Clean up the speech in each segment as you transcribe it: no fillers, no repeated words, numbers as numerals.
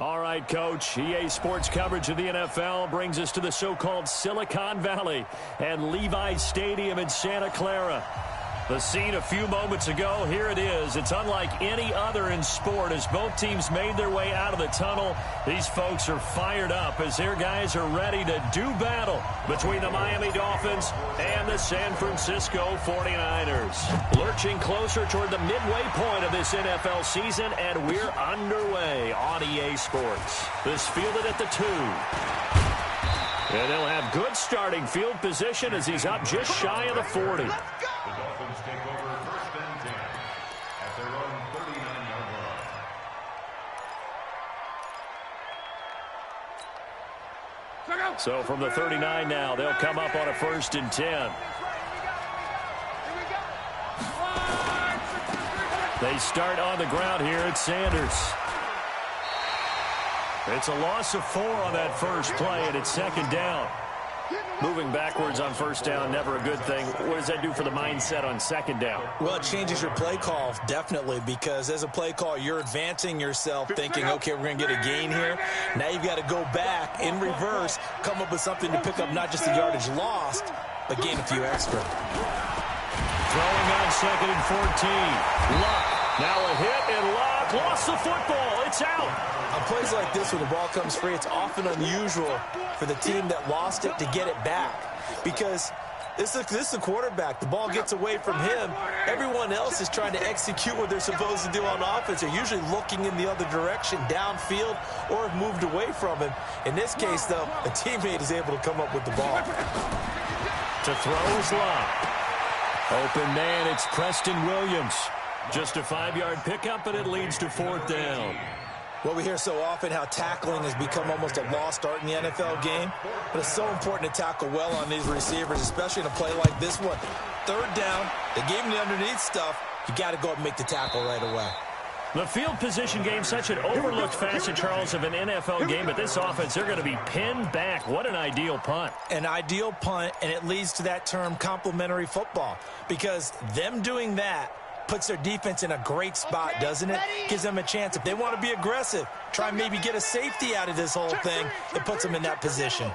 All right, Coach. EA Sports coverage of the NFL brings us to the so-called Silicon Valley and Levi's Stadium in Santa Clara. The scene a few moments ago, here it is. It's unlike any other in sport as both teams made their way out of the tunnel. These folks are fired up as their guys are ready to do battle between the Miami Dolphins and the San Francisco 49ers. Lurching closer toward the midway point of this NFL season, and we're underway on EA Sports. This fielded at the 2. And they'll have good starting field position as he's up just shy of the 40. Take over first and 10 at their own 39-yard line. So from the 39 now, they'll come up on a 1st and 10. They start on the ground here at Sanders. It's a loss of 4 on that first play, and it's 2nd down. Moving backwards on 1st down, never a good thing. What does that do for the mindset on 2nd down? Well, it changes your play call, definitely, because as a play call, you're advancing yourself, thinking, okay, we're going to get a gain here. Now you've got to go back in reverse, come up with something to pick up not just the yardage lost, but gain a few extra. Throwing on 2nd and 14. Luck. Now a hit, and Luck lost the football. It's out. On plays like this, when the ball comes free, it's often unusual for the team that lost it to get it back, because this is the quarterback. The ball gets away from him. Everyone else is trying to execute what they're supposed to do on offense. They're usually looking in the other direction, downfield, or have moved away from him. In this case, though, a teammate is able to come up with the ball. To throw is Luck. Open man, it's Preston Williams. Just a 5-yard pickup, and it leads to 4th down. Well, we hear so often how tackling has become almost a lost art in the NFL game, but it's so important to tackle well on these receivers, especially in a play like this one. 3rd down, they gave him the underneath stuff. You got to go up and make the tackle right away. The field position game, such an overlooked facet, Charles, of an NFL game, but this offense, they're going to be pinned back. What an ideal punt. An ideal punt, and it leads to that term complementary football, because them doing that puts their defense in a great spot, doesn't it? Gives them a chance. If they want to be aggressive, try and maybe get a safety out of this whole thing, it puts them in that position.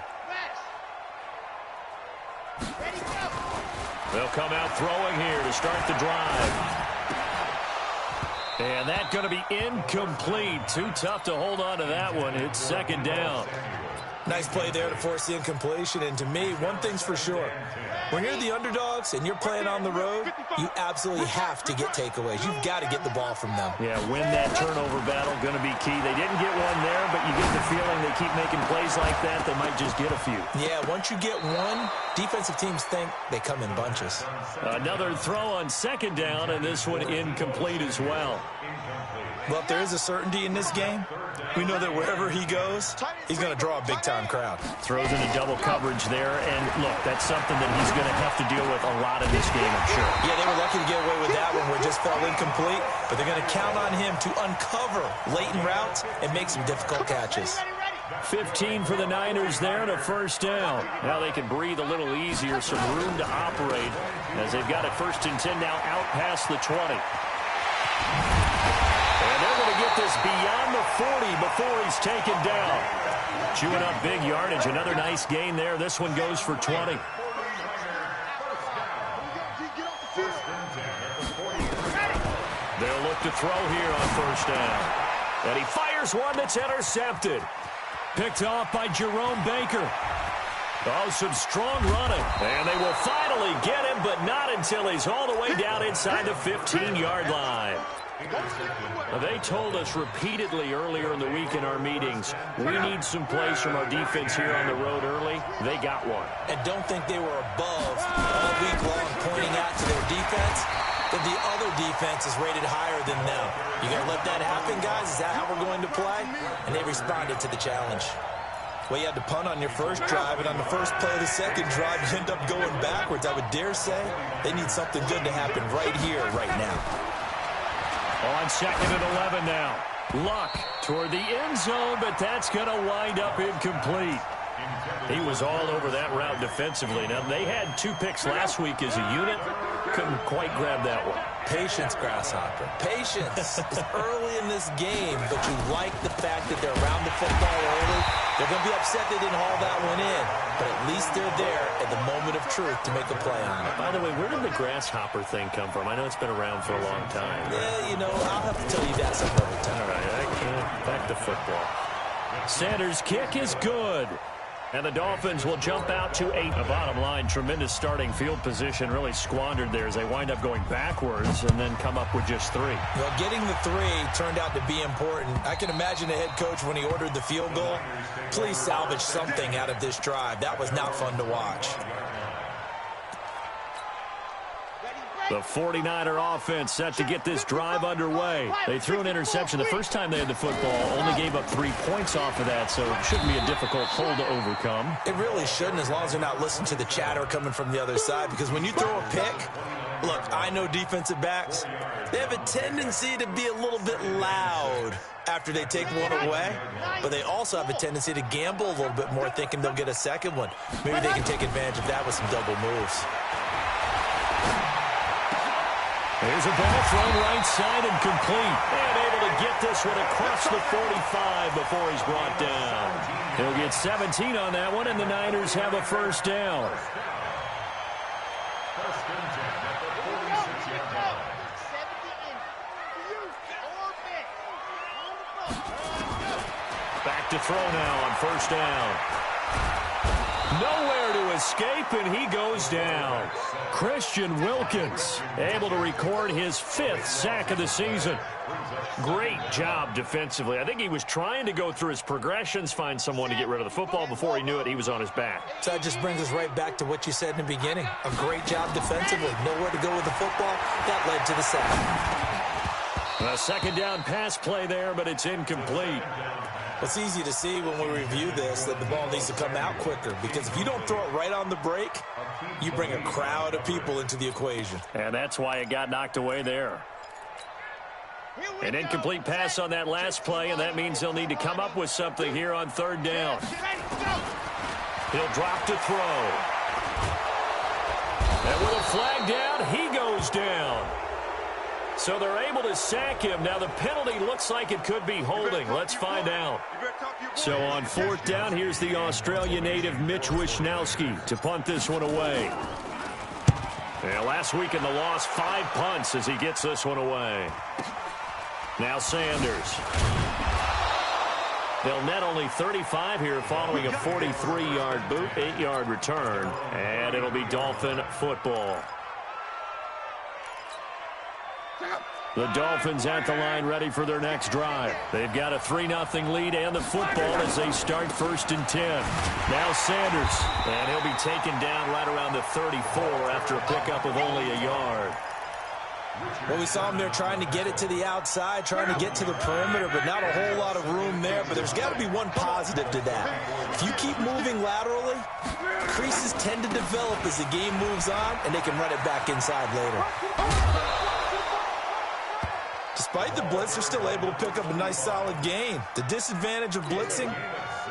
They'll come out throwing here to start the drive. And that's going to be incomplete. Too tough to hold on to that one. It's 2nd down. Nice play there to force the incompletion. And to me, one thing's for sure. When you're the underdogs and you're playing on the road, you absolutely have to get takeaways. You've got to get the ball from them. Yeah, win that turnover battle, going to be key. They didn't get one there, but you get the feeling they keep making plays like that, they might just get a few. Yeah, once you get one, defensive teams think they come in bunches. Another throw on 2nd down, and this one incomplete as well. Well, if there is a certainty in this game, we know that wherever he goes, he's going to draw a big-time crowd. Throws into double coverage there, and look, that's something that he's going to have to deal with a lot in this game, I'm sure. Yeah, they were lucky to get away with that one where it just fell incomplete, but they're going to count on him to uncover latent routes and make some difficult catches. 15 for the Niners there and a 1st down. Now they can breathe a little easier, some room to operate as they've got a 1st and 10 now out past the 20. And they're going to get this beyond the 40 before he's taken down. Chewing up big yardage. Another nice gain there. This one goes for 20. They'll look to throw here on 1st down. And he fires one that's intercepted. Picked off by Jerome Baker. Oh, some strong running. And they will finally get him, but not until he's all the way down inside the 15-yard line. They told us repeatedly earlier in the week in our meetings, we need some plays from our defense here on the road early. They got one. And don't think they were above all week long pointing out to their defense that the other defense is rated higher than them. You going to let that happen, guys? Is that how we're going to play? And they responded to the challenge. Well, you had to punt on your first drive, and on the first play of the second drive, you end up going backwards. I would dare say they need something good to happen right here, right now. On 2nd and 11 now. Luck toward the end zone, but that's going to wind up incomplete. He was all over that route defensively. Now, they had 2 picks last week as a unit. Couldn't quite grab that one. Patience, Grasshopper. Patience. It's early in this game, but you like the fact that they're around the football early. They're going to be upset they didn't haul that one in, but at least they're there at the moment of truth to make a play on it. By the way, where did the grasshopper thing come from? I know it's been around for a long time. Yeah, you know, I'll have to tell you that some other time. All right, back to football. Sanders' kick is good. And the Dolphins will jump out to 8. The bottom line, tremendous starting field position, really squandered there as they wind up going backwards and then come up with just 3. Well, getting the 3 turned out to be important. I can imagine the head coach when he ordered the field goal. Please salvage something out of this drive. That was not fun to watch. The 49er offense set to get this drive underway. They threw an interception the first time they had the football, only gave up 3 points off of that, so it shouldn't be a difficult hole to overcome. It really shouldn't, as long as they're not listening to the chatter coming from the other side, because when you throw a pick, look, I know defensive backs, they have a tendency to be a little bit loud after they take one away, but they also have a tendency to gamble a little bit more, thinking they'll get a second one. Maybe they can take advantage of that with some double moves. Here's a ball thrown right side and complete. And able to get this one across the 45 before he's brought down. He'll get 17 on that one, and the Niners have a first down. Back to throw now on first down. Nowhere to escape, and he goes down. Christian Wilkins able to record his 5th sack of the season. Great job defensively. I think he was trying to go through his progressions, find someone to get rid of the football. Before he knew it, he was on his back. So that just brings us right back to what you said in the beginning. A great job defensively. Nowhere to go with the football. That led to the sack. A second down pass play there, but it's incomplete. It's easy to see when we review this that the ball needs to come out quicker, because if you don't throw it right on the break, you bring a crowd of people into the equation. And that's why it got knocked away there. An incomplete pass on that last play, and that means they'll need to come up with something here on third down. He'll drop to throw. And with a flag down, he goes down. So they're able to sack him. Now the penalty looks like it could be holding. Let's find out. So on fourth down, here's the Australia native Mitch Wishnowsky to punt this one away. And last week in the loss, 5 punts as he gets this one away. Now Sanders. They'll net only 35 here following a 43-yard boot, 8-yard return. And it'll be Dolphin football. The Dolphins at the line ready for their next drive. They've got a 3-0 lead and the football as they start 1st and 10. Now Sanders, and he'll be taken down right around the 34 after a pickup of only a yard. Well, we saw him there trying to get it to the outside, trying to get to the perimeter, but not a whole lot of room there. But there's got to be one positive to that. If you keep moving laterally, creases tend to develop as the game moves on, and they can run it back inside later. Despite the blitz, they're still able to pick up a nice, solid gain. The disadvantage of blitzing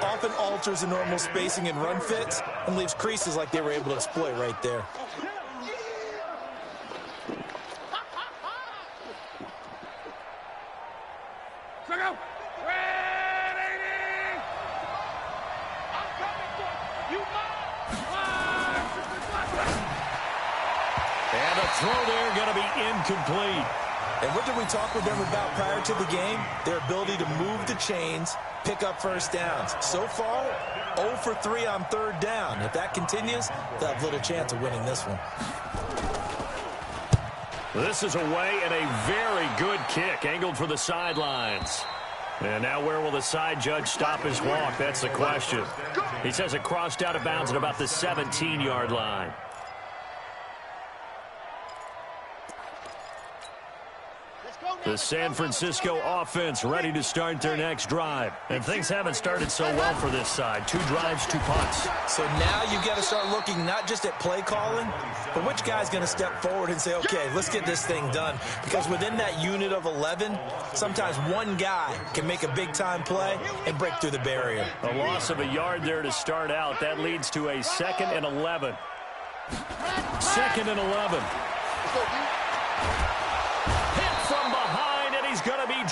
often alters the normal spacing and run fits and leaves creases like they were able to exploit right there. And a throw there going to be incomplete. And what did we talk with them about prior to the game? Their ability to move the chains, pick up first downs. So far, 0 for 3 on third down. If that continues, they'll have little chance of winning this one. This is away and a very good kick, angled for the sidelines. And now where will the side judge stop his walk? That's the question. He says it crossed out of bounds at about the 17-yard line. The San Francisco offense ready to start their next drive. And things haven't started so well for this side. 2 drives, 2 punts. So now you've got to start looking not just at play calling, but which guy's going to step forward and say, okay, let's get this thing done. Because within that unit of 11, sometimes one guy can make a big-time play and break through the barrier. A loss of a yard there to start out. That leads to a 2nd and 11. 2nd and 11.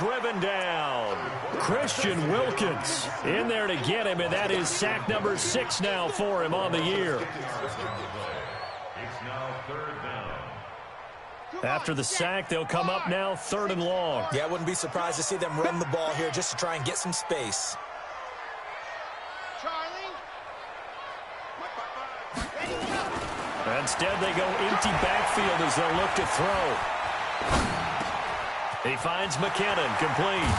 driven down. Christian Wilkins in there to get him, and that is sack number 6 now for him on the year. It's now 3rd down. After the sack, they'll come up now 3rd and long. Yeah, I wouldn't be surprised to see them run the ball here just to try and get some space. Instead, they go empty backfield as they'll look to throw. He finds McKinnon, complete.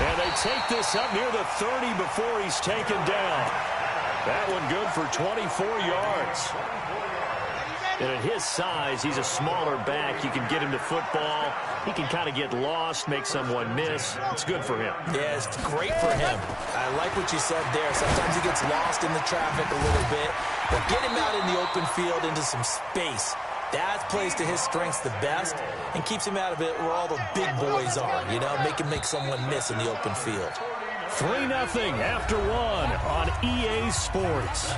And they take this up near the 30 before he's taken down. That one good for 24 yards. And at his size, he's a smaller back. You can get him to football. He can kind of get lost, make someone miss. It's good for him. Yeah, it's great for him. I like what you said there. Sometimes he gets lost in the traffic a little bit. But get him out in the open field into some space. That plays to his strengths the best and keeps him out of it where all the big boys are. You know, make someone miss in the open field. 3-0 after 1 on EA Sports.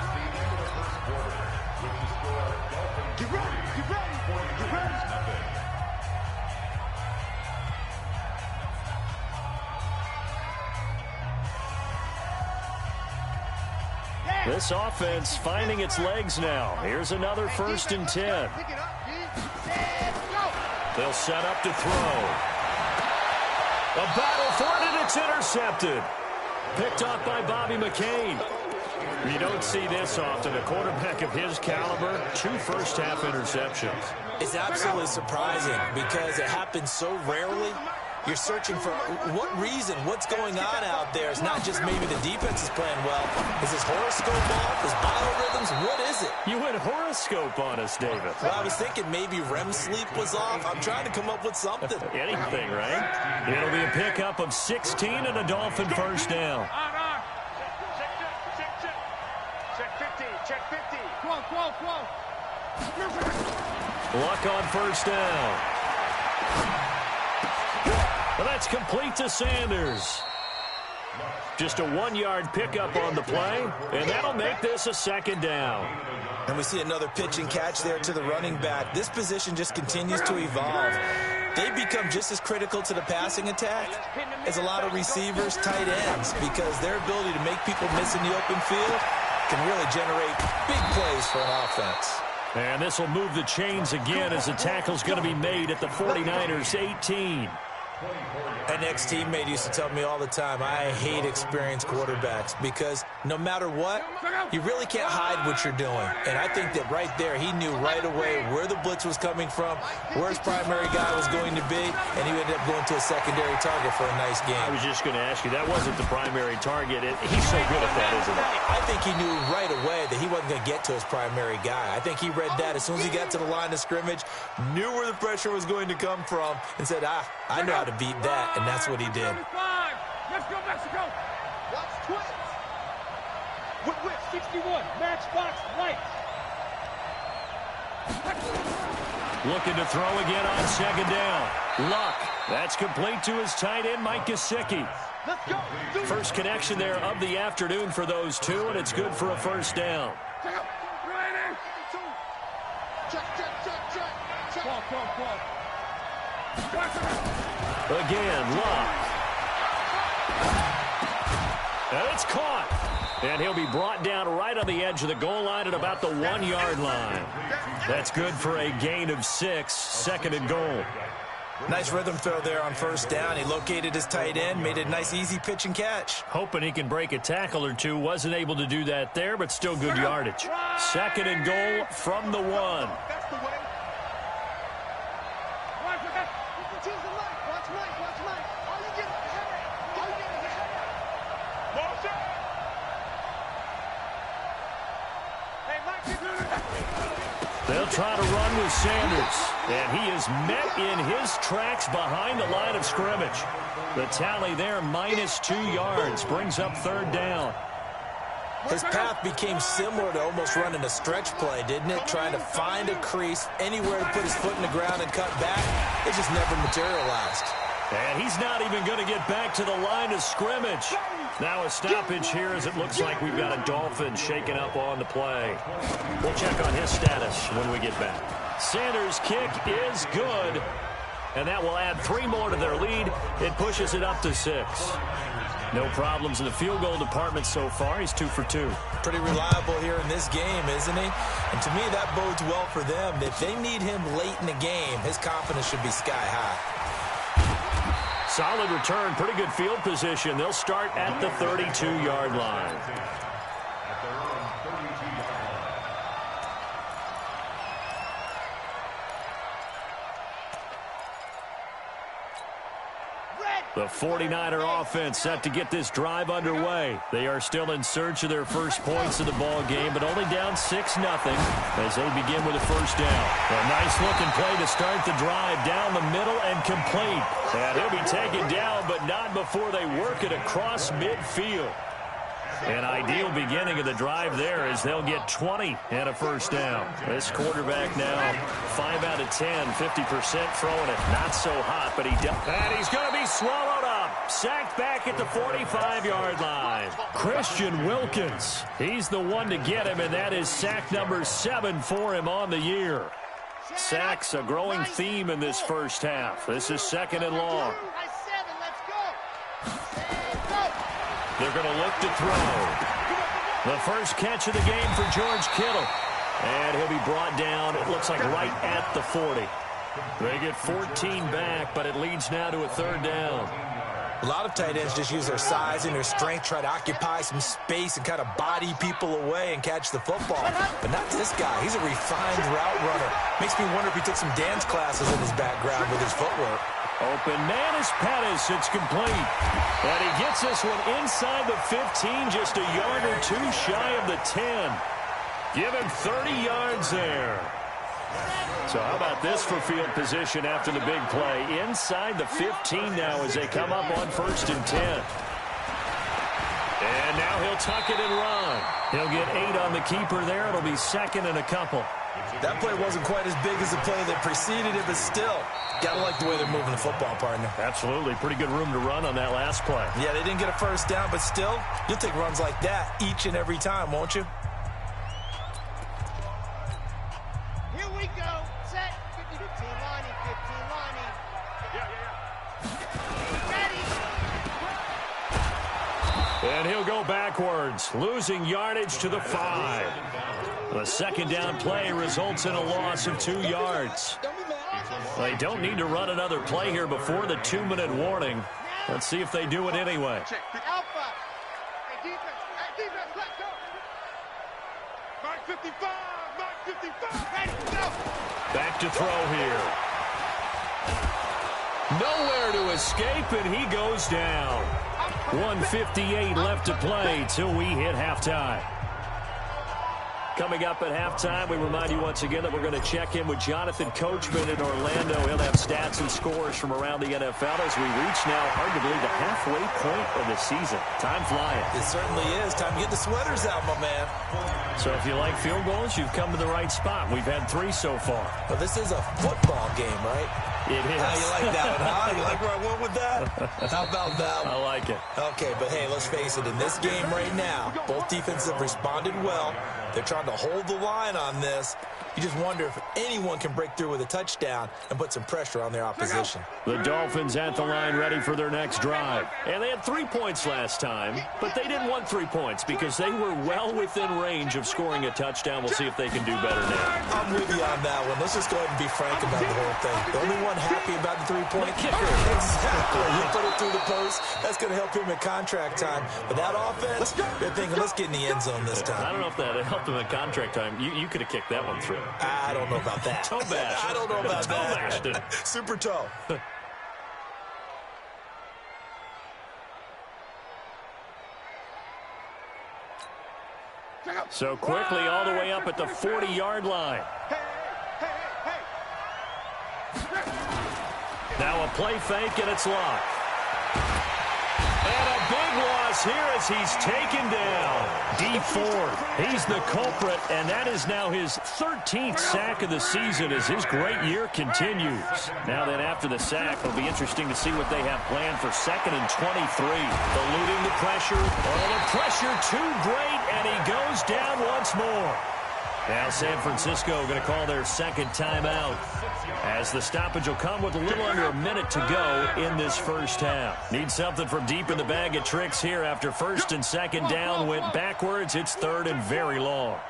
This offense finding its legs now. Here's another 1st and 10. They'll set up to throw. A battle for it, and it's intercepted. Picked off by Bobby McCain. You don't see this often. A quarterback of his caliber, 2 first-half interceptions. It's absolutely surprising because it happens so rarely. You're searching for what reason, what's going on out there. It's not just maybe the defense is playing well. Is his horoscope off? Is biorhythms? What is it? You went horoscope on us, David. Well, I was thinking maybe REM sleep was off. I'm trying to come up with something. Anything, right? It'll be a pickup of 16 and a Dolphin first down. Check 50. Check 50. Luck on first down. Well, that's complete to Sanders. Just a 1-yard pickup on the play, and that'll make this a 2nd down. And we see another pitch and catch there to the running back. This position just continues to evolve. They become just as critical to the passing attack as a lot of receivers, tight ends, because their ability to make people miss in the open field can really generate big plays for an offense. And this will move the chains again as the tackle's going to be made at the 49ers 18. An ex-teammate used to tell me all the time, I hate experienced quarterbacks because no matter what, you really can't hide what you're doing. And I think that right there, he knew right away where the blitz was coming from, where his primary guy was going to be, and he ended up going to a secondary target for a nice game. I was just going to ask you, that wasn't the primary target. He's so good at that, isn't he? I think he knew right away that he wasn't going to get to his primary guy. I think he read that as soon as he got to the line of scrimmage, knew where the pressure was going to come from, and said, I know how to beat that, and that's what he did. Let's go, Mexico. Watch twins. Whip, 61. Matchbox right. Looking to throw again on 2nd down. Luck. That's complete to his tight end, Mike Gesicki. Let's go. First connection there of the afternoon for those two, and it's good for a first down. Check. Ball. Again, Luck. And it's caught. And he'll be brought down right on the edge of the goal line at about the 1-yard line. That's good for a gain of 6, 2nd and goal. Nice rhythm throw there on first down. He located his tight end, made a nice easy pitch and catch. Hoping he can break a tackle or two. Wasn't able to do that there, but still good yardage. 2nd and goal from the 1. That's the way. Watch Mike. All you get is a headache. Motion. Hey, Mike. They'll try to run with Sanders, and he is met in his tracks behind the line of scrimmage. The tally there, -2 yards, brings up 3rd down. His path became similar to almost running a stretch play, didn't it? Trying to find a crease, anywhere to put his foot in the ground and cut back. It just never materialized. And he's not even going to get back to the line of scrimmage. Now a stoppage here as it looks like we've got a Dolphin shaken up on the play. We'll check on his status when we get back. Sanders' kick is good. And that will add 3 more to their lead. It pushes it up to 6. No problems in the field goal department so far. He's 2 for 2. Pretty reliable here in this game, isn't he? And to me, that bodes well for them. If they need him late in the game, his confidence should be sky high. Solid return, pretty good field position. They'll start at the 32-yard line. The 49er offense set to get this drive underway. They are still in search of their first points of the ball game, but only down 6-0 as they begin with a first down. A nice-looking play to start the drive down the middle and complete. And he'll be taken down, but not before they work it across midfield. An ideal beginning of the drive there as they'll get 20 and a first down. This quarterback now 5 out of 10, 50% throwing it. Not so hot, but he does. And he's going to be swallowed up. Sacked back at the 45-yard line. Christian Wilkins. He's the one to get him, and that is sack number 7 for him on the year. Sacks a growing theme in this first half. This is 2nd and long. They're going to look to throw. The first catch of the game for George Kittle. And he'll be brought down, it looks like right at the 40. They get 14 back, but it leads now to a 3rd down. A lot of tight ends just use their size and their strength, try to occupy some space and kind of body people away and catch the football. But not this guy. He's a refined route runner. Makes me wonder if he took some dance classes in his background with his footwork. Open man is Pettis. It's complete. And he gets this one inside the 15, just a yard or 2 shy of the 10. Give him 30 yards there. So how about this for field position after the big play? Inside the 15 now as they come up on 1st and 10. And now he'll tuck it and run. He'll get 8 on the keeper there. It'll be 2nd and a couple. That play wasn't quite as big as the play that preceded it, but still, gotta like the way they're moving the football, partner. Absolutely. Pretty good room to run on that last play. Yeah, they didn't get a first down, but still, you'll take runs like that each and every time, won't you? Here we go. Set. 15 lining, 15 lining. Ready. And he'll go backwards, losing yardage to the 5. The 2nd down play results in a loss of 2 yards. They don't need to run another play here before the 2-minute warning. Let's see if they do it anyway. Alpha. Hey, defense, let's go. Mark 55, Mark 55. Ready, go. Back to throw here. Nowhere to escape, and he goes down. 1:58 left to play till we hit halftime. Coming up at halftime, we remind you once again that we're going to check in with Jonathan Coachman in Orlando. He'll have stats and scores from around the NFL as we reach now arguably the halfway point of the season. Time flying. It certainly is. Time to get the sweaters out, my man. So if you like field goals, you've come to the right spot. We've had 3 so far. But this is a football game, right? It is. How you like that one, huh? You like where I went with that? How about that one? I like it. Okay, but hey, let's face it. In this game right now, both defenses have responded well. They're trying to hold the line on this. You just wonder if anyone can break through with a touchdown and put some pressure on their opposition. The Dolphins at the line ready for their next drive. And they had 3 points last time, but they didn't want 3 points because they were well within range of scoring a touchdown. We'll see if they can do better now. I'm with you on that one. Let's just go ahead and be frank about the whole thing. The only one happy about the 3-point kicker. Exactly. He put it through the post. That's going to help him in contract time. But that offense, they're thinking, let's get in the end zone this time. I don't know if that helped him in contract time. You could have kicked that one through. I don't know about that. Toe bash. I don't know about toe that. Bashed it. Super toe. So quickly all the way up at the 40-yard line. Now a play fake, and it's locked. And a big loss here as he's taken down. D Ford, he's the culprit, and that is now his 13th sack of the season as his great year continues. Now then, after the sack, it'll be interesting to see what they have planned for 2nd and 23. Eluding the pressure. Oh, the pressure too great, and he goes down once more. Now San Francisco going to call their second timeout, as the stoppage will come with a little under a minute to go in this first half. Need something from deep in the bag of tricks here after first and second down went backwards. It's third and very long.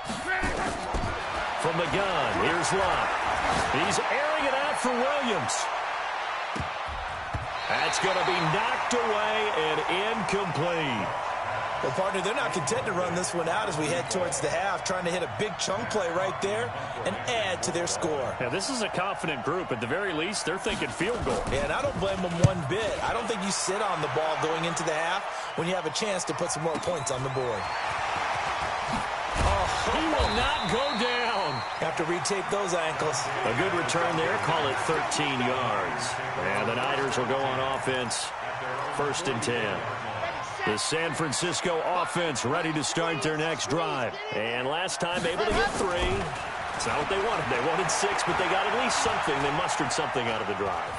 From the gun, here's Luck. He's airing it out for Williams. That's going to be knocked away and incomplete. Well, partner, they're not content to run this one out as we head towards the half, trying to hit a big chunk play right there and add to their score. Yeah, this is a confident group. At the very least, they're thinking field goal. Yeah, and I don't blame them one bit. I don't think you sit on the ball going into the half when you have a chance to put some more points on the board. Oh, he will not go down. Have to retape those ankles. A good return there. Call it 13 yards. And the Niners will go on offense. First and 10. The San Francisco offense ready to start their next drive. And last time able to get 3. It's not what they wanted. They wanted 6, but they got at least something. They mustered something out of the drive.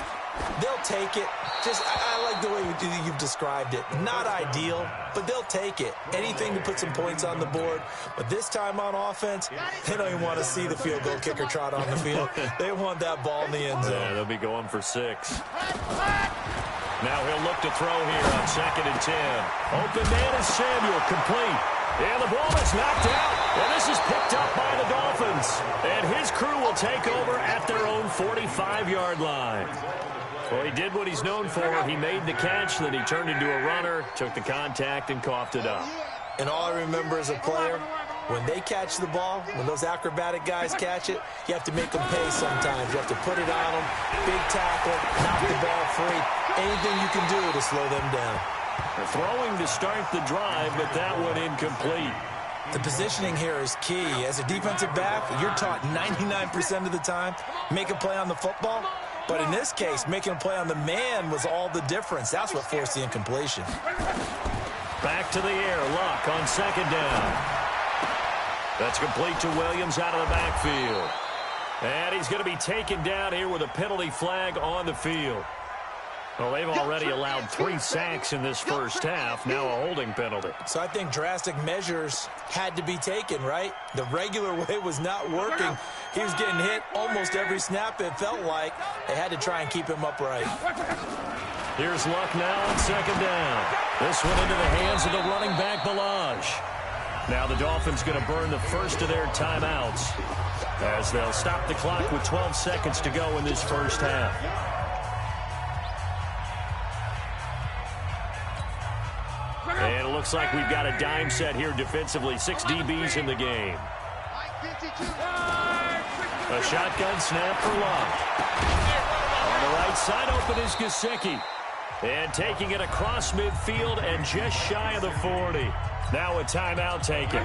They'll take it. I like the way you've described it. Not ideal, but they'll take it. Anything to put some points on the board. But this time on offense, they don't even want to see the field goal kicker trot on the field. They want that ball in the end zone. Yeah, they'll be going for 6. Now he'll look to throw here on second and 10. Open man is Samuel, complete. And the ball is knocked out. And this is picked up by the Dolphins. And his crew will take over at their own 45-yard line. Well, he did what he's known for. He made the catch, then he turned into a runner, took the contact, and coughed it up. And all I remember as a player, when they catch the ball, when those acrobatic guys catch it, you have to make them pay sometimes. You have to put it on them, big tackle, knock the ball free. Anything you can do to slow them down. They're throwing to start the drive, but that one incomplete. The positioning here is key. As a defensive back, you're taught 99% of the time, make a play on the football. But in this case, making a play on the man was all the difference. That's what forced the incompletion. Back to the air. Luck on second down. That's complete to Williams out of the backfield. And he's going to be taken down here with a penalty flag on the field. Well, they've already allowed 3 sacks in this first half. Now a holding penalty. So I think drastic measures had to be taken, right? The regular way was not working. He was getting hit almost every snap, it felt like. They had to try and keep him upright. Here's Luck now on second down. This one into the hands of the running back, Balaj. Now the Dolphins going to burn the first of their timeouts as they'll stop the clock with 12 seconds to go in this first half. And it looks like we've got a dime set here defensively. 6 DBs in the game. A shotgun snap for Luck. On the right side open is Gesicki. And taking it across midfield and just shy of the 40. Now a timeout taken.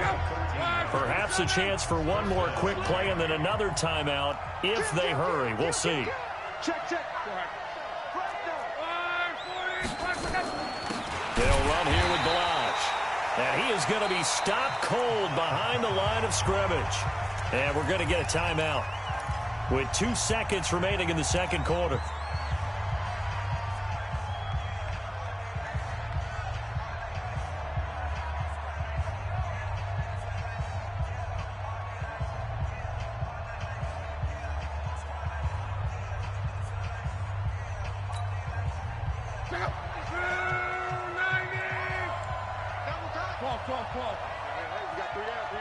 Perhaps a chance for one more quick play and then another timeout if they hurry. We'll see. They'll run here with Balaj. And he is going to be stopped cold behind the line of scrimmage. And we're going to get a timeout with 2 seconds remaining in the second quarter.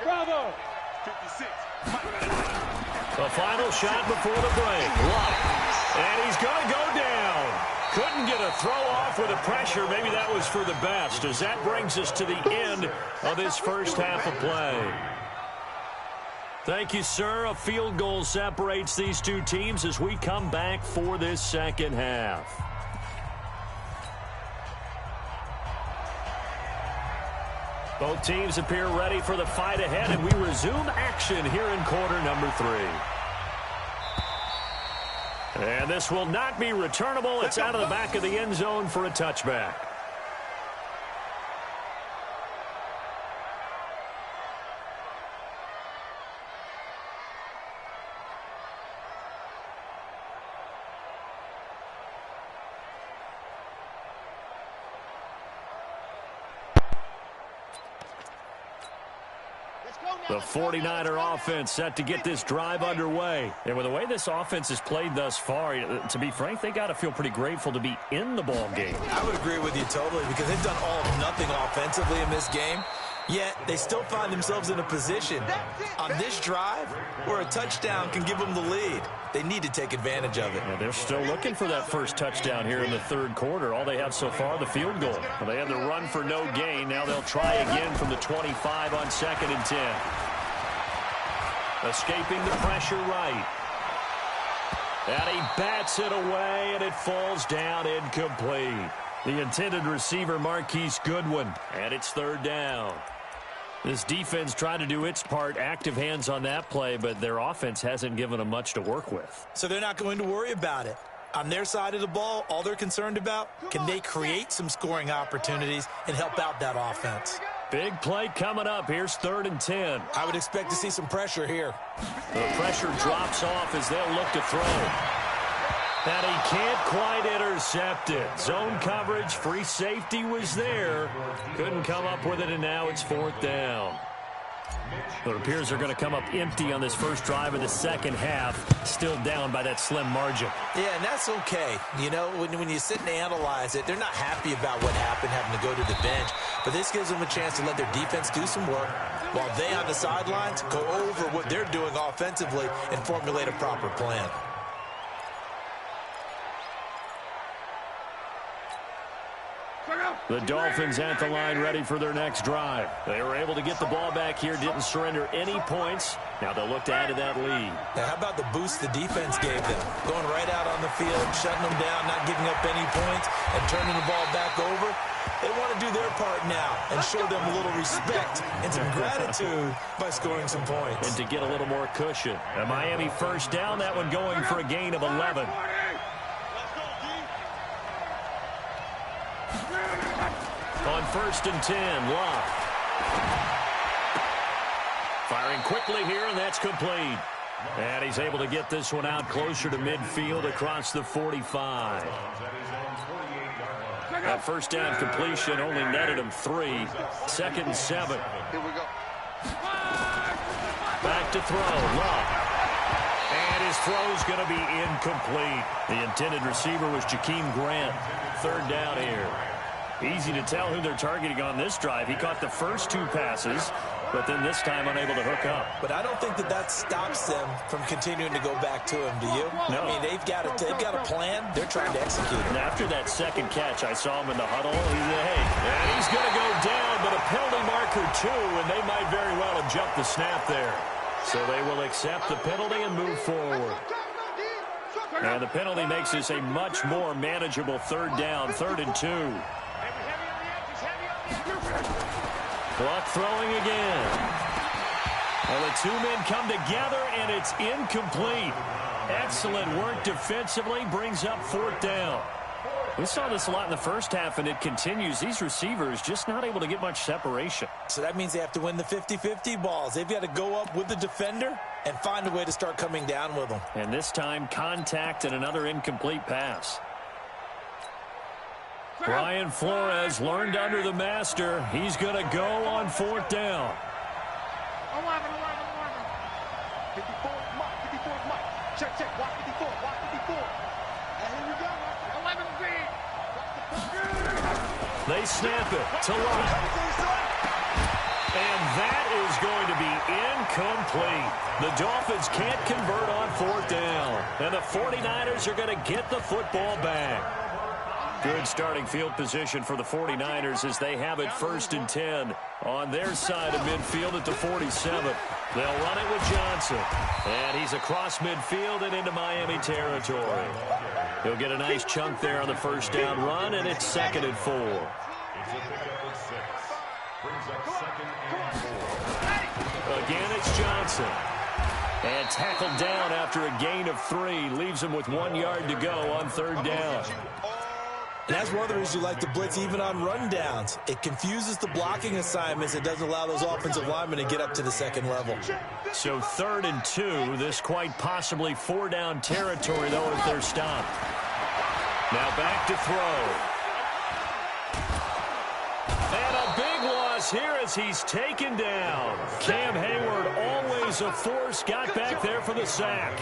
Bravo! 56. The final shot before the break. Luck. And he's going to go down. Couldn't get a throw off with the pressure. Maybe that was for the best, as that brings us to the end of this first half of play. Thank you, sir. A field goal separates these two teams as we come back for this second half. Both teams appear ready for the fight ahead, and we resume action here in quarter number 3. And this will not be returnable. It's out of the back of the end zone for a touchback. The 49er offense set to get this drive underway. And with the way this offense has played thus far, to be frank, they got to feel pretty grateful to be in the ball game. I would agree with you totally because they've done all or nothing offensively in this game. Yet, they still find themselves in a position on this drive where a touchdown can give them the lead. They need to take advantage of it. Yeah, they're still looking for that first touchdown here in the third quarter. All they have so far, the field goal. Well, they had the run for no gain. Now they'll try again from the 25 on 2nd and 10. Escaping the pressure right. And he bats it away, and it falls down incomplete. The intended receiver, Marquise Goodwin, and it's 3rd down. This defense tried to do its part, active hands on that play, but their offense hasn't given them much to work with. So they're not going to worry about it. On their side of the ball, all they're concerned about, can they create some scoring opportunities and help out that offense? Big play coming up. Here's 3rd and 10. I would expect to see some pressure here. The pressure drops off as they'll look to throw. And he can't quite intercept it. Zone coverage, free safety was there. Couldn't come up with it, and now it's 4th down. It appears they're going to come up empty on this first drive of the second half. Still down by that slim margin. Yeah, and that's okay. You know, when you sit and analyze it, they're not happy about what happened, having to go to the bench. But this gives them a chance to let their defense do some work while they on the sidelines go over what they're doing offensively and formulate a proper plan. The Dolphins at the line ready for their next drive. They were able to get the ball back here, didn't surrender any points. Now they'll look to add to that lead. Now, how about the boost the defense gave them? Going right out on the field, shutting them down, not giving up any points, and turning the ball back over. They want to do their part now and show them a little respect and some gratitude by scoring some points. And to get a little more cushion. A Miami first down, that one going for a gain of 11. On 1st and 10, Love. Firing quickly here, and that's complete. And he's able to get this one out closer to midfield across the 45. That first down completion only netted him 3. 2nd and 7. Here we go. Back to throw, Love. And his throw's going to be incomplete. The intended receiver was Jakeem Grant. 3rd down here. Easy to tell who they're targeting on this drive. He caught the first 2 passes, but then this time unable to hook up. But I don't think that stops them from continuing to go back to him, do you? No. I mean, they've got a plan. They're trying to execute it. And after that second catch, I saw him in the huddle. He's going to go down, but a penalty marker too, and they might very well have jumped the snap there. So they will accept the penalty and move forward. And the penalty makes this a much more manageable 3rd down, 3rd and 2. Clock throwing again. Well, the 2 men come together, and it's incomplete. Excellent work defensively, brings up 4th down. We saw this a lot in the first half, and it continues. These receivers just not able to get much separation. So that means they have to win the 50-50 balls. They've got to go up with the defender and find a way to start coming down with them. And this time, contact and another incomplete pass. Brian Flores learned under the master. He's going to go on 4th down. 11. 54, Mike. Check. Watch 54. And here we go. 11 feet. They snap it to Love. And that is going to be incomplete. The Dolphins can't convert on 4th down. And the 49ers are going to get the football back. Good starting field position for the 49ers as they have it 1st and 10 on their side of midfield at the 47. They'll run it with Johnson. And he's across midfield and into Miami territory. He'll get a nice chunk there on the first down run, and it's 2nd and 4. It's a pickup of 6. Brings up 2nd and 4. Again, it's Johnson. And tackled down after a gain of 3. Leaves him with 1 yard to go on 3rd down. And that's one of the reasons you like to blitz even on rundowns. It confuses the blocking assignments. It doesn't allow those offensive linemen to get up to the 2nd level. So 3rd and 2. This quite possibly 4-down territory, though, if they're stopped. Now back to throw. And a big loss loss here as he's taken down. Cam Hayward, always a force, got back there for the sack.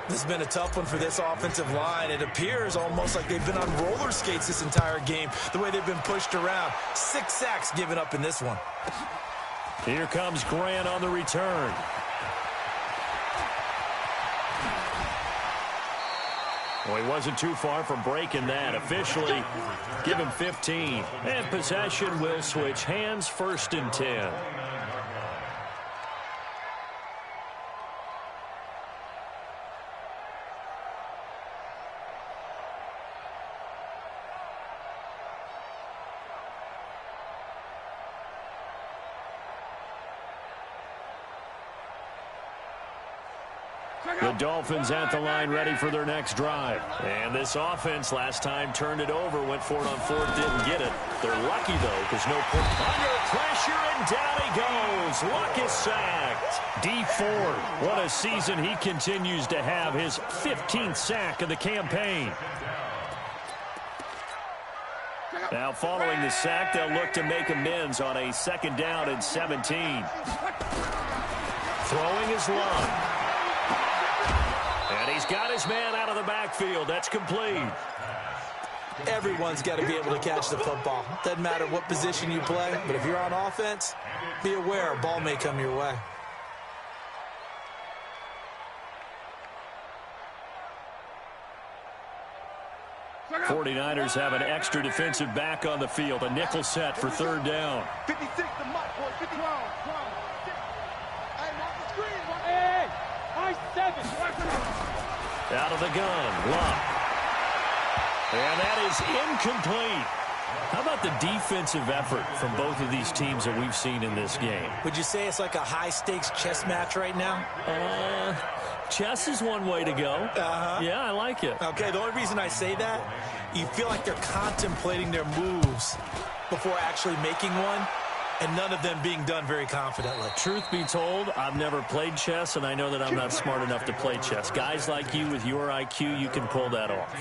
This has been a tough one for this offensive line. It appears almost like they've been on roller skates this entire game, the way they've been pushed around. 6 sacks given up in this one. Here comes Grant on the return. Well, he wasn't too far from breaking that. Officially, give him 15. And possession will switch hands, 1st and 10. The Dolphins at the line ready for their next drive. And this offense last time turned it over, went for it on 4th, didn't get it. They're lucky, though, because no point. Under pressure, and down he goes. Luck is sacked. D Ford, what a season he continues to have, his 15th sack of the campaign. Now following the sack, they'll look to make amends on a 2nd down and 17. Throwing is Love. And he's got his man out of the backfield. That's complete. Everyone's got to be able to catch the football. Doesn't matter what position you play, but if you're on offense, be aware a ball may come your way. '49ers have an extra defensive back on the field. A nickel set for 3rd down. 56 to Mike, boy. 50. Hey, mark the screen. Hey, I-7. Out of the gun, Luck. And that is incomplete. How about the defensive effort from both of these teams that we've seen in this game? Would you say it's like a high-stakes chess match right now? Chess is one way to go. Yeah, I like it. Okay, the only reason I say that, you feel like they're contemplating their moves before actually making one, and none of them being done very confidently. Truth be told, I've never played chess, and I know that I'm not smart enough to play chess. Guys like you with your IQ, you can pull that off.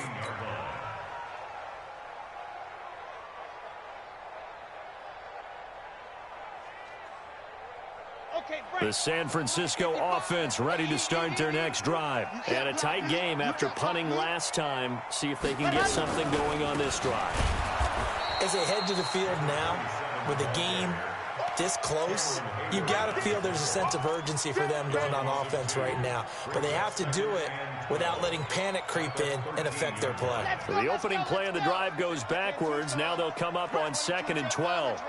The San Francisco offense ready to start their next drive. And a tight game after punting last time. See if they can get something going on this drive. As they head to the field now, with the game this close, you've got to feel there's a sense of urgency for them going on offense right now. But they have to do it without letting panic creep in and affect their play. So the opening play of the drive goes backwards. Now they'll come up on 2nd and 12.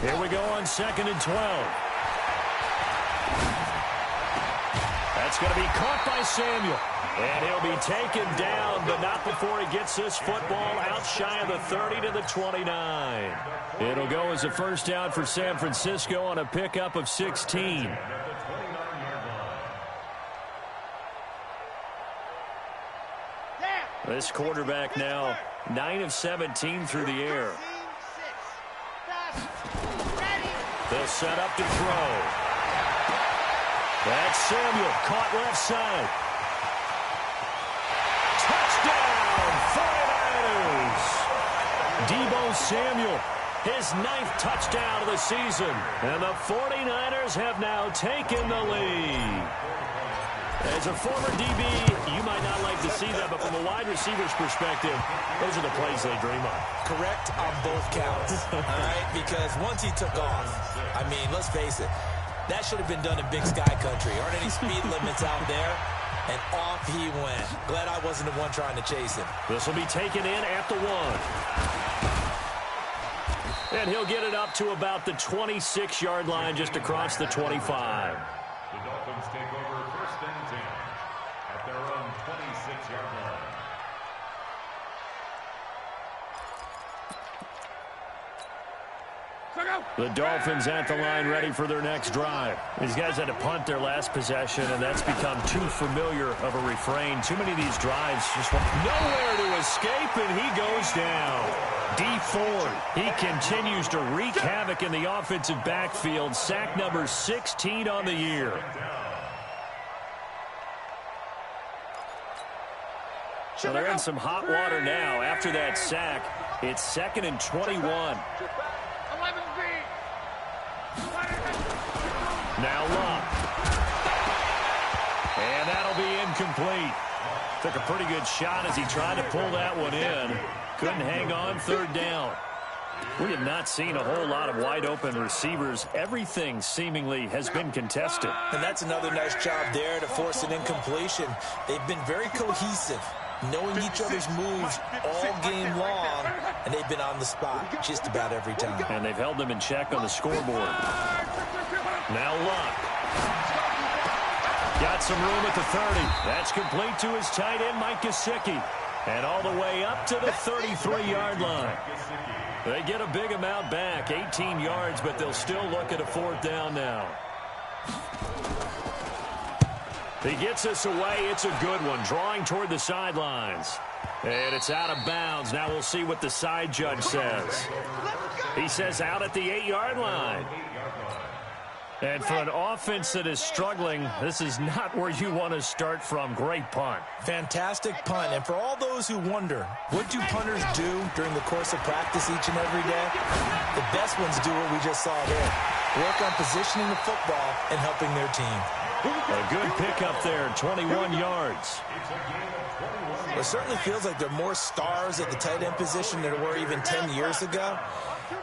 Here we go on 2nd and 12. That's going to be caught by Samuel. And he'll be taken down, but not before he gets this football out shy of the 30 to the 29. It'll go as a 1st down for San Francisco on a pickup of 16. This quarterback now 9 of 17 through the air. They'll set up to throw. That's Samuel, caught left side. Touchdown, 49ers! Deebo Samuel, his 9th touchdown of the season. And the 49ers have now taken the lead. As a former DB, you might not like to see that, but from a wide receiver's perspective, those are the plays they dream of. Correct on both counts, all right? Because once he took off, I mean, let's face it, that should have been done in Big Sky Country. Aren't any speed limits out there? And off he went. Glad I wasn't the one trying to chase him. This will be taken in at the 1. And he'll get it up to about the 26-yard line, just across the 25. The Dolphins take over 1st and 10 at their own 26-yard line. The Dolphins at the line ready for their next drive. These guys had to punt their last possession, and that's become too familiar of a refrain. Too many of these drives just want nowhere to escape, and he goes down. D Ford, he continues to wreak havoc in the offensive backfield. Sack number 16 on the year. So they're in some hot water now. After that sack, it's 2nd and 21. 11 feet. Now Luck. And that'll be incomplete. Took a pretty good shot as he tried to pull that one in. Couldn't hang on, third down. We have not seen a whole lot of wide-open receivers. Everything seemingly has been contested. And that's another nice job there to force an incompletion. They've been very cohesive, knowing each other's moves all game long, and they've been on the spot just about every time. And they've held them in check on the scoreboard. Now Luck. Got some room at the 30. That's complete to his tight end, Mike Gesicki. And all the way up to the 33-yard line. They get a big amount back, 18 yards, but they'll still look at a fourth down now. He gets us away. It's a good one, drawing toward the sidelines. And it's out of bounds. Now we'll see what the side judge says. He says out at the 8-yard line. And for an offense that is struggling, this is not where you want to start from. Great punt. Fantastic punt. And for all those who wonder, what do punters do during the course of practice each and every day? The best ones do what we just saw there. Work on positioning the football and helping their team. A good pickup there, 21 yards. It certainly feels like there are more stars at the tight end position than there were even 10 years ago.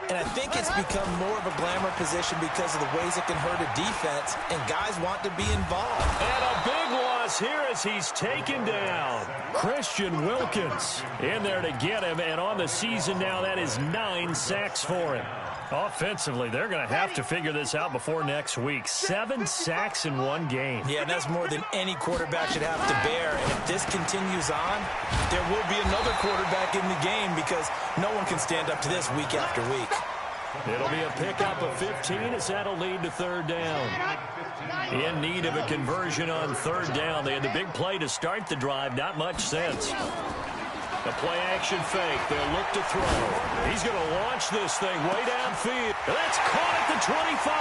And I think it's become more of a glamour position because of the ways it can hurt a defense, and guys want to be involved. And a big loss here as he's taken down. Christian Wilkins in there to get him, and on the season now, that is 9 sacks for him. Offensively, they're going to have to figure this out before next week. 7 sacks in one game. Yeah, and that's more than any quarterback should have to bear. And if this continues on, there will be another quarterback in the game because no one can stand up to this week after week. It'll be a pickup of 15 as that'll lead to third down. In need of a conversion on third down. They had the big play to start the drive. Not much sense. A play-action fake. They'll look to throw. He's going to launch this thing way downfield. That's caught at the 25.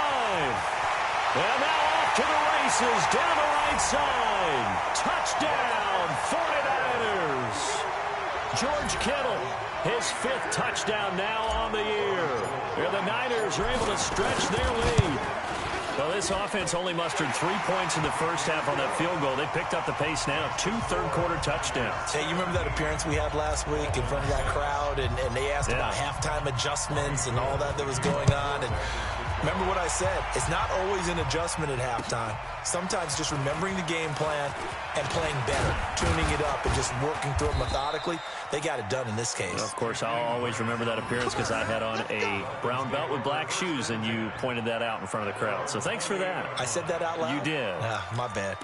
And now off to the races down the right side. Touchdown, 49ers. George Kittle, his 5th touchdown now on the year. And the Niners are able to stretch their lead. Well, this offense only mustered 3 points in the first half on that field goal. They picked up the pace now. 2 third-quarter touchdowns. Hey, you remember that appearance we had last week in front of that crowd, and they asked about halftime adjustments and all that was going on. And remember what I said. It's not always an adjustment at halftime. Sometimes just remembering the game plan and playing better, tuning it up and just working through it methodically. They got it done in this case. Of course, I'll always remember that appearance because I had on a brown belt with black shoes, and you pointed that out in front of the crowd. So thanks for that. I said that out loud? You did. My bad.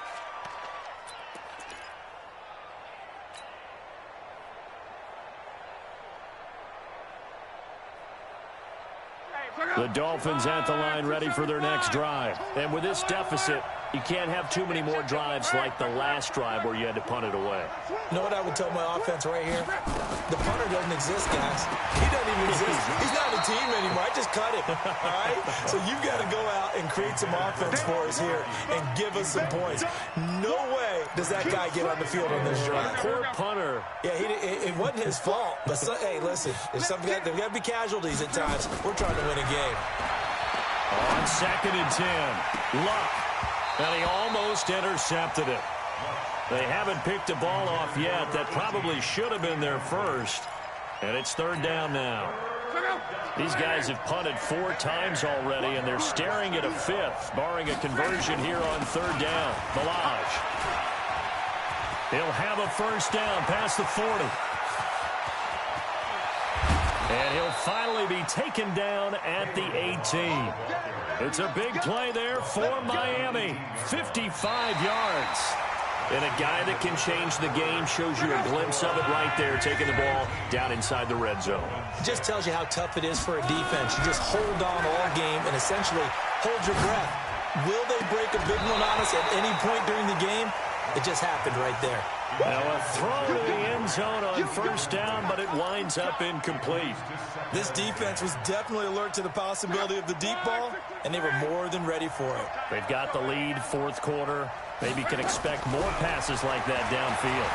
The Dolphins at the line ready for their next drive. And with this deficit, you can't have too many more drives like the last drive where you had to punt it away. You know what I would tell my offense right here? The punter doesn't exist, guys. He doesn't even exist. He's not a team anymore. I just cut him, all right? So you've got to go out and create some offense for us here and give us some points. No way does that guy get on the field on this drive. Poor punter. Yeah, it wasn't his fault. But, hey, listen, there's got to be casualties at times. We're trying to win a game. On 2nd and 10, Luck. And he almost intercepted it. They haven't picked a ball off yet. That probably should have been their first. And it's third down now. These guys have punted 4 times already, and they're staring at a 5th, barring a conversion here on third down. Balaj. He'll have a first down past the 40. And he'll finally be taken down at the 18. It's a big play there for Miami. 55 yards. And a guy that can change the game shows you a glimpse of it right there, taking the ball down inside the red zone. It just tells you how tough it is for a defense. You just hold on all game and essentially hold your breath. Will they break a big one on us at any point during the game? It just happened right there. Now a throw to the end zone on first down, but it winds up incomplete. This defense was definitely alert to the possibility of the deep ball, and they were more than ready for it. They've got the lead, fourth quarter. Maybe can expect more passes like that downfield.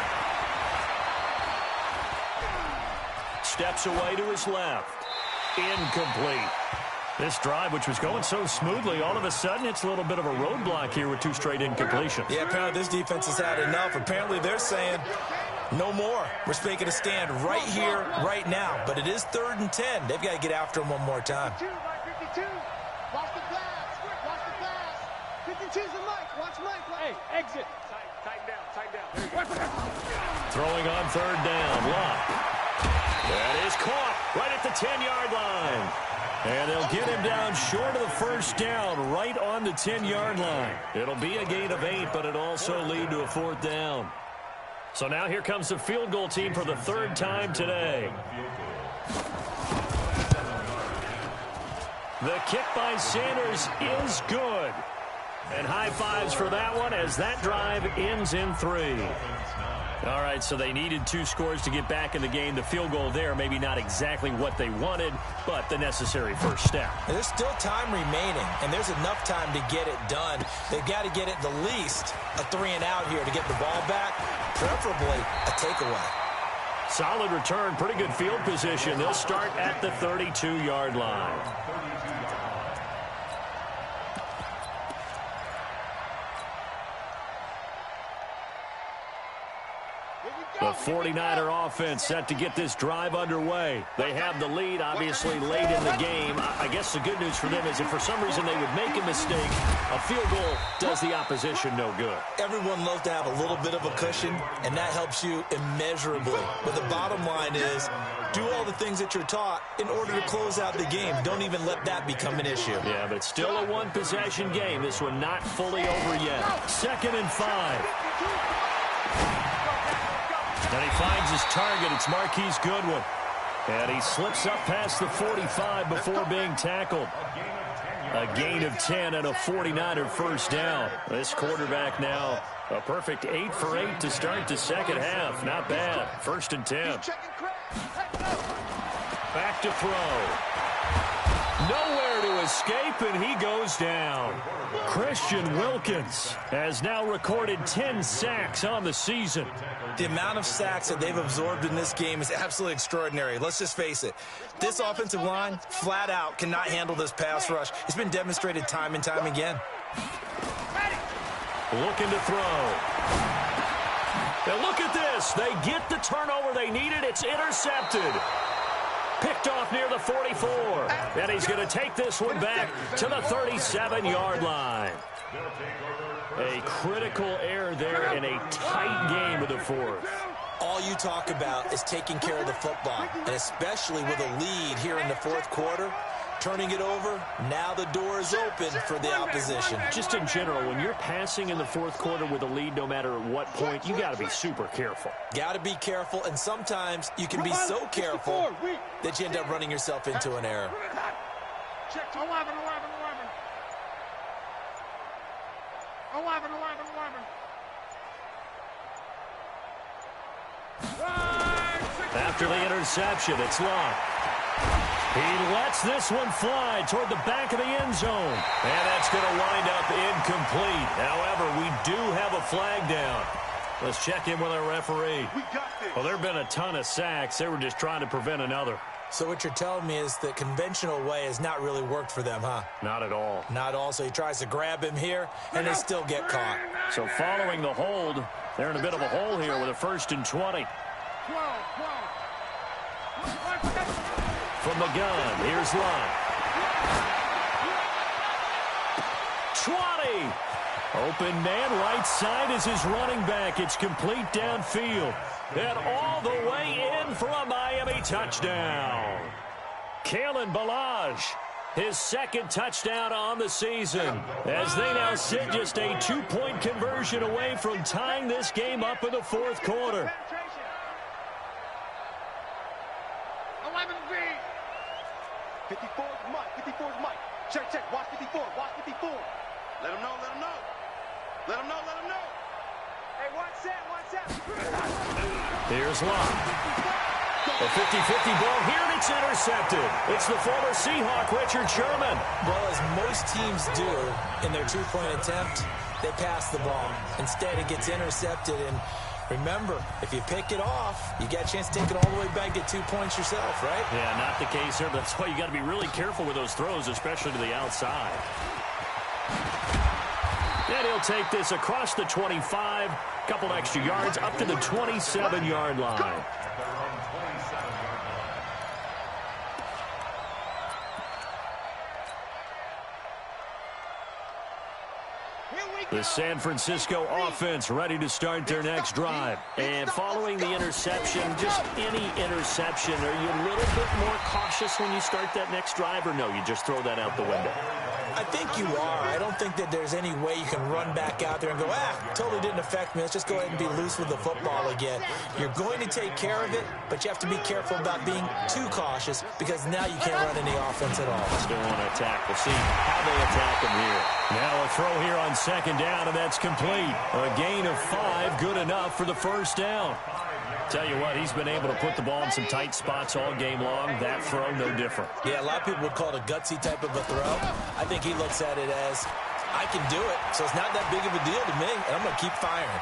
Steps away to his left. Incomplete. This drive, which was going so smoothly, all of a sudden it's a little bit of a roadblock here with 2 straight incompletions. Yeah, apparently this defense has had enough. Apparently they're saying no more. We're making a stand right here, right now. But it is 3rd and 10. They've got to get after him one more time. 52. Watch the pass. Watch the pass. 52's the Mike. Watch Mike. Hey, exit. Tighten down. Throwing on 3rd down. Lock. That is caught right at the 10-yard line. And they'll get him down short of the 1st down, right on the 10-yard line. It'll be a gain of 8, but it'll also lead to a 4th down. So now here comes the field goal team for the 3rd time today. The kick by Sanders is good. And high fives for that one as that drive ends in 3. All right, so they needed 2 scores to get back in the game. The field goal there, maybe not exactly what they wanted, but the necessary first step. There's still time remaining, and there's enough time to get it done. They've got to get it the least a 3-and-out here to get the ball back, preferably a takeaway. Solid return, pretty good field position. They'll start at the 32-yard line. The 49er offense set to get this drive underway. They have the lead, obviously, late in the game. I guess the good news for them is if for some reason they would make a mistake, a field goal does the opposition no good. Everyone loves to have a little bit of a cushion, and that helps you immeasurably. But the bottom line is, do all the things that you're taught in order to close out the game. Don't even let that become an issue. Yeah, but still a one-possession game. This one not fully over yet. 2nd and 5. And he finds his target. It's Marquise Goodwin. And he slips up past the 45 before being tackled. A gain of 10 and a 49er first down. This quarterback now a perfect 8 for 8 to start the 2nd half. Not bad. 1st and 10. Back to throw. Nowhere to escape, and he goes down. Christian Wilkins has now recorded 10 sacks on the season. The amount of sacks that they've absorbed in this game is absolutely extraordinary. Let's just face it. This offensive line, flat out, cannot handle this pass rush. It's been demonstrated time and time again. Looking to throw. Now look at this. They get the turnover they needed. It's intercepted. Picked off near the 44. And he's going to take this one back to the 37-yard line. A critical error there in a tight game of the 4th. All you talk about is taking care of the football, and especially with a lead here in the 4th quarter, turning it over, now the door is open for the opposition. Just in general, when you're passing in the 4th quarter with a lead, no matter at what point, you got to be super careful. Got to be careful, and sometimes you can be so careful that you end up running yourself into an error. Check 11. 11. After the interception, it's Locke. He lets this one fly toward the back of the end zone. And that's going to wind up incomplete. However, we do have a flag down. Let's check in with our referee. Well, there have been a ton of sacks. They were just trying to prevent another. So what you're telling me is the conventional way has not really worked for them, huh? Not at all. Not all. So he tries to grab him here, and they still get caught. So following the hold, they're in a bit of a hole here with a 1st and 20. From the gun, here's Locke. 20. Open man, right side is his running back. It's complete downfield. And all the way in for a Miami touchdown. Kalen Ballage, his 2nd touchdown on the season, as they now sit just a 2-point conversion away from tying this game up in the 4th quarter. 11-3. 54's Mike. Check. Watch 54. Let him know. Hey, watch that. Here's Locke. A 50-50 ball here, and it's intercepted. It's the former Seahawk, Richard Sherman. Well, as most teams do in their 2-point attempt, they pass the ball. Instead, it gets intercepted, and Remember, if you pick it off, you got a chance to take it all the way back, get 2 points yourself, right? Yeah, not the case here, but that's why you got to be really careful with those throws, especially to the outside. And he'll take this across the 25, couple extra yards, up to the 27-yard line. The San Francisco offense ready to start their next drive. And following the interception, just any interception, are you a little bit more cautious when you start that next drive, or no, you just throw that out the window? I think you are. I don't think that there's any way you can run back out there and go, totally didn't affect me. Let's just go ahead and be loose with the football again. You're going to take care of it, but you have to be careful about being too cautious because now you can't run any offense at all. Still want to attack. We'll see how they attack him here. Now a throw here on second down, and that's complete. A gain of 5, good enough for the first down. Tell you what, he's been able to put the ball in some tight spots all game long. That throw, no different. Yeah, a lot of people would call it a gutsy type of a throw. I think he looks at it as, I can do it, so it's not that big of a deal to me, and I'm going to keep firing.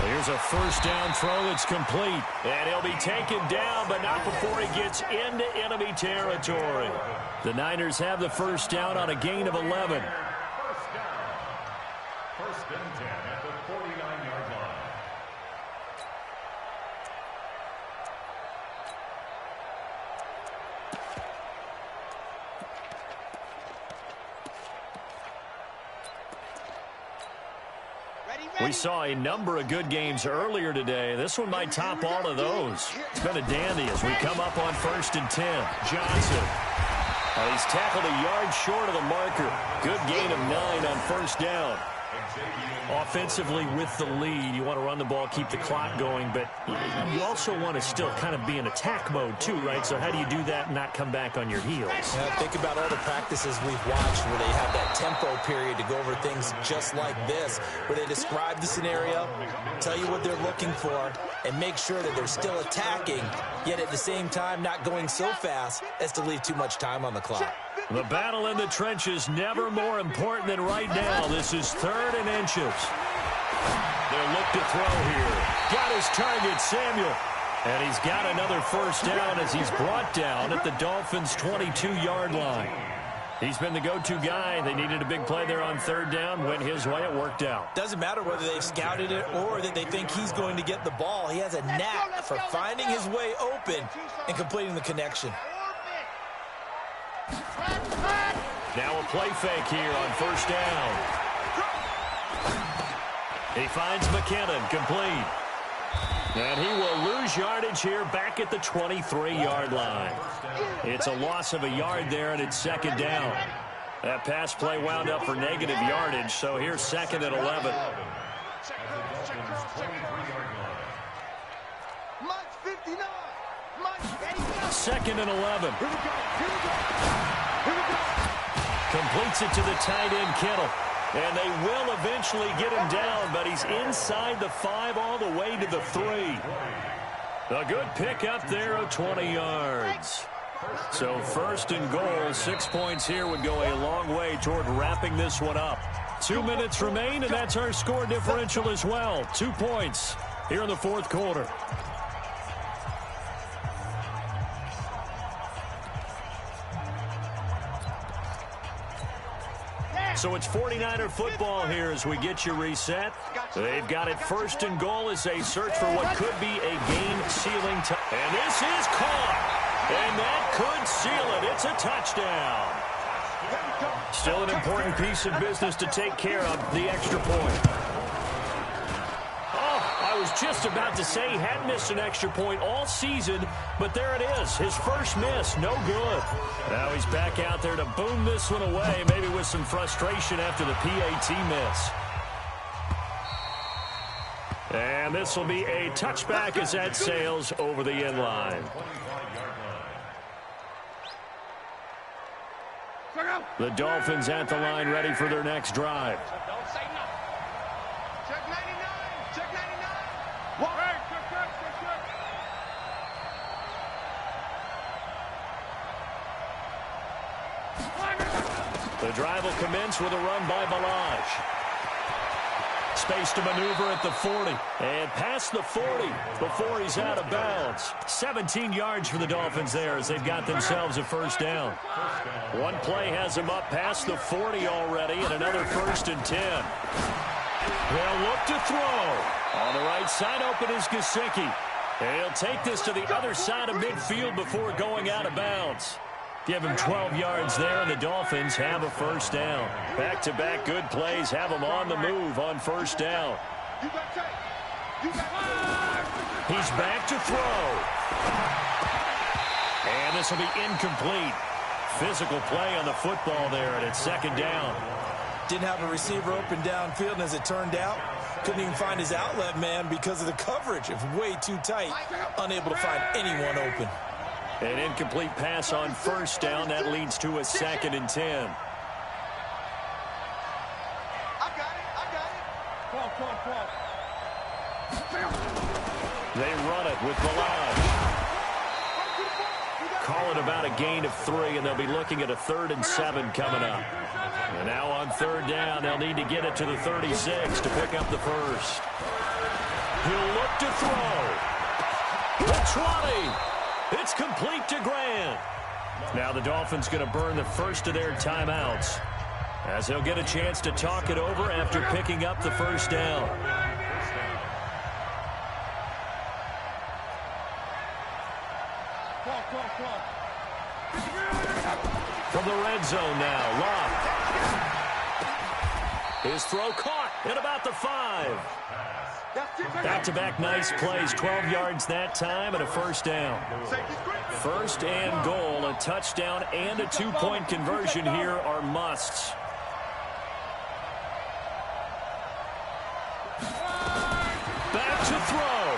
Well, here's a first down throw that's complete. And he'll be taken down, but not before he gets into enemy territory. The Niners have the first down on a gain of 11. First and 10 at the 49-yard line. We saw a number of good games earlier today. This one might top all of those. It's been a dandy as we come up on first and 10. Johnson. He's tackled a yard short of the marker. Good gain of 9 on first down. Offensively with the lead, you want to run the ball, keep the clock going, but you also want to still kind of be in attack mode too, right? So how do you do that and not come back on your heels? Yeah, think about all the practices we've watched where they have that tempo period to go over things just like this, where they describe the scenario, tell you what they're looking for, and make sure that they're still attacking, yet at the same time not going so fast as to leave too much time on the clock. The battle in the trenches never more important than right now. This is 3rd and inches. They'll look to throw here. Got his target, Samuel. And he's got another first down as he's brought down at the Dolphins' 22-yard line. He's been the go-to guy. They needed a big play there on 3rd down. Went his way. It worked out. Doesn't matter whether they've scouted it or that they think he's going to get the ball. He has a knack for finding his way open and completing the connection. Now a play fake here on first down. He finds McKinnon, complete. And he will lose yardage here back at the 23-yard line. It's a loss of a yard there, and it's 2nd down. That pass play wound up for negative yardage, so here's 2nd and 11. 2nd and 11. Completes it to the tight end, Kittle. And they will eventually get him down, but he's inside the 5 all the way to the 3. A good pick up there of 20 yards. So 1st and goal, 6 points here would go a long way toward wrapping this one up. 2 minutes remain, and that's our score differential as well. 2 points here in the 4th quarter. So it's 49er football here as we get you reset. They've got it 1st and goal as they search for what could be a game-sealing time. And this is caught. And that could seal it. It's a touchdown. Still an important piece of business to take care of, the extra point. I was just about to say he hadn't missed an extra point all season, but there it is. His first miss, no good. Now he's back out there to boom this one away, maybe with some frustration after the PAT miss. And this will be a touchback as that sails over the end line. The Dolphins at the line ready for their next drive. Don't say nothing. Check 99. Check 99. The drive will commence with a run by Balaj. space to maneuver at the 40. And past the 40 before he's out of bounds. 17 yards for the Dolphins there as they've got themselves a first down. One play has them up past the 40 already, and another 1st and 10. They'll look to throw. On the right side open is Gesicki. He'll take this to the other side of midfield before going out of bounds. Give him 12 yards there, and the Dolphins have a first down. Back-to-back good plays have them on the move on first down. He's back to throw. And this will be incomplete. Physical play on the football there, and it's 2nd down. Didn't have a receiver open downfield, and as it turned out, couldn't even find his outlet man because of the coverage. It was way too tight, unable to find anyone open. An incomplete pass on first down. That leads to a 2nd and 10. I got it. They run it with Milan. Call it about a gain of 3, and they'll be looking at a 3rd and 7 coming up. And now on 3rd down, they'll need to get it to the 36 to pick up the first. He'll look to throw. The 20. It's complete to Grant. Now the Dolphins going to burn the first of their timeouts as they'll get a chance to talk it over after picking up the first down. From the red zone now, Locke. His throw caught at about the 5. Back-to-back nice plays, 12 yards that time, and a first down. 1st and goal, a touchdown and a 2-point conversion here are musts. Back to throw.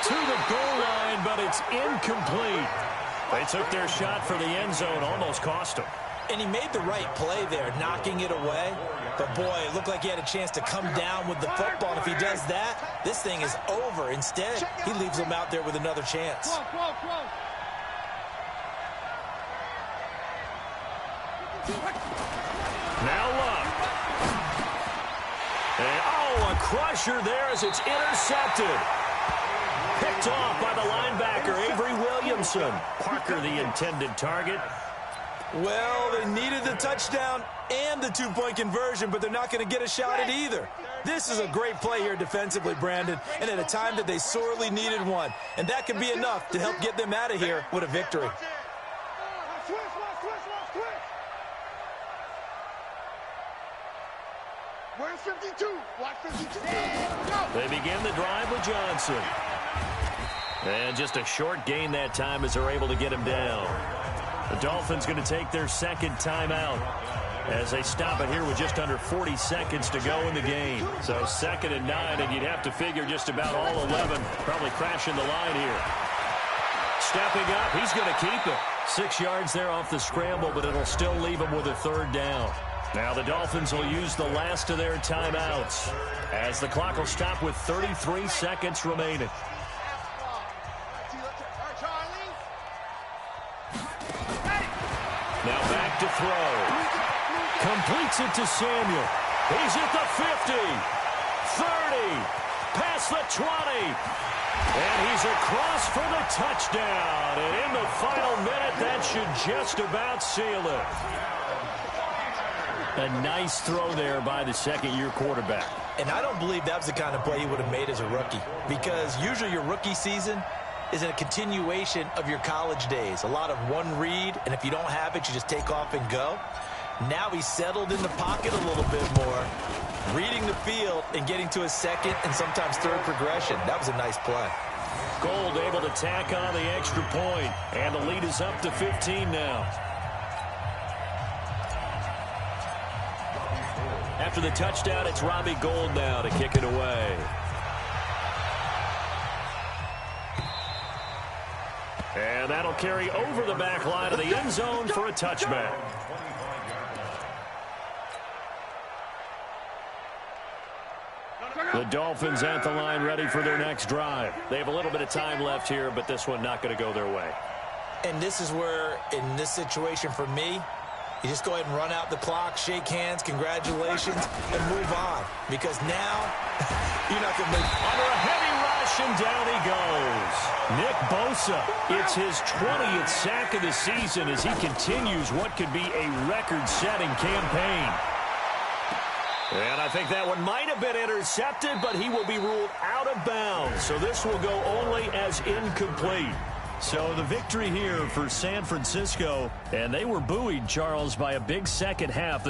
To the goal line, but it's incomplete. They took their shot for the end zone, almost cost them. And he made the right play there, knocking it away. But, boy, it looked like he had a chance to come down with the football. And if he does that, this thing is over. Instead, he leaves him out there with another chance. Now Love. And, oh, a crusher there as it's intercepted. Picked off by the linebacker, Avery Williamson. Parker, the intended target. Well, they needed the touchdown and the 2-point conversion, but they're not going to get a shot at either. This is a great play here defensively, Brandon, and at a time that they sorely needed one. And that could be enough to help get them out of here with a victory. Where's 52? Watch 52. They begin the drive with Johnson. And just a short gain that time as they're able to get him down. The Dolphins going to take their 2nd timeout as they stop it here with just under 40 seconds to go in the game. So 2nd and 9, and you'd have to figure just about all 11 probably crashing the line here. Stepping up, he's going to keep it. 6 yards there off the scramble, but it'll still leave him with a 3rd down. Now the Dolphins will use the last of their timeouts as the clock will stop with 33 seconds remaining. Now back to throw. Completes it to Samuel. He's at the 50. 30. Past the 20. And he's across for the touchdown. And in the final minute, that should just about seal it. A nice throw there by the 2nd-year quarterback. And I don't believe that was the kind of play he would have made as a rookie, because usually your rookie season is a continuation of your college days. A lot of one read, and if you don't have it, you just take off and go. Now he's settled in the pocket a little bit more, reading the field and getting to a 2nd and sometimes 3rd progression. That was a nice play. Gold able to tack on the extra point, and the lead is up to 15 now. After the touchdown, it's Robbie Gould now to kick it away. And that'll carry over the back line of the end zone for a touchback. The Dolphins at the line ready for their next drive. They have a little bit of time left here, but this one not going to go their way. And this is where, in this situation for me, You just go ahead and run out the clock, shake hands, congratulations, and move on. Because now, you're not going to make... Under a heavy rush, and down he goes. Nick Bosa, it's his 20th sack of the season as he continues what could be a record-setting campaign. And I think that one might have been intercepted, but he will be ruled out of bounds. So this will go only as incomplete. So the victory here for San Francisco, and they were buoyed, Charles, by a big second half.